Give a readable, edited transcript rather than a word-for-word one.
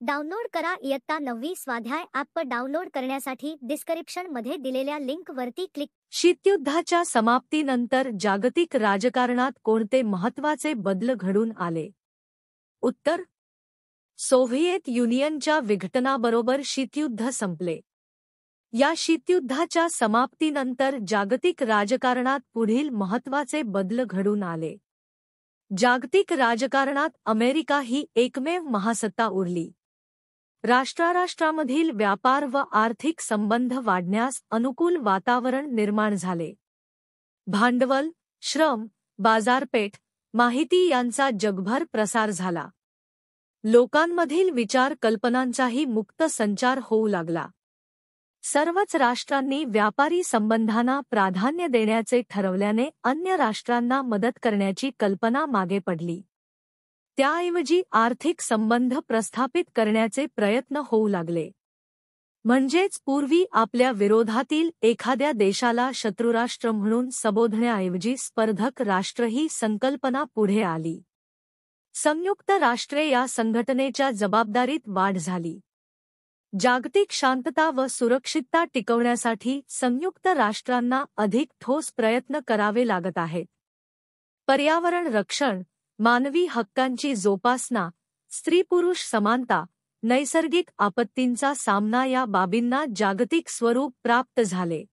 Download करा इयत्ता 9वी स्वाध्याय ॲप डाउनलोड करण्यासाठी डिस्क्रिप्शन मध्ये दिलेल्या लिंक वरती क्लिक. शीतयुद्धाच्या समाप्तीनंतर जागतिक राजकारणात कोणते महत्त्वाचे बदल घडून आले? उत्तर: सोव्हिएत युनियनच्या विघटनाबरोबर शीतयुद्ध संपले. या शीतयुद्धाच्या समाप्तीनंतर जागतिक राजकारणात पुढील महत्त्वाचे बदल घडून आले. जागतिक राजकारणात अमेरिका ही एकमेव महासत्ता उरली. राष्ट्रांमधील व्यापार व आर्थिक संबंध वाढण्यास अनुकूल वातावरण निर्माण झाले. भांडवल, श्रम, बाजारपेठ, माहिती यांचा जगभर प्रसार झाला. लोकांमधील विचार कल्पनांचाही मुक्त संचार होऊ लागला. सर्वच राष्ट्रांनी व्यापारी संबंधांना प्राधान्य देण्याचे ठरवल्याने अन्य राष्ट्रांना मदत करण्याची कल्पना मागे पडली. त्याऐवजी आर्थिक संबंध प्रस्थापित करण्याचे प्रयत्न होऊ लागले. म्हणजेच पूर्वी आपल्या विरोधातील एखाद्या देशाला शत्रुराष्ट्र म्हणून संबोधण्याऐवजी स्पर्धक राष्ट्र ही संकल्पना पुढे आली. संयुक्त राष्ट्रे या संघटनेच्या जबाबदारीत वाढ झाली. जागतिक शांतता व सुरक्षितता टिकवण्यासाठी संयुक्त राष्ट्रांना अधिक ठोस प्रयत्न करावे लागत आहेत. पर्यावरण रक्षण, मानवी हक्कांची जोपासना, स्त्री-पुरुष समानता, नैसर्गिक आपत्तींचा सामना या बाबींना जागतिक स्वरूप प्राप्त झाले.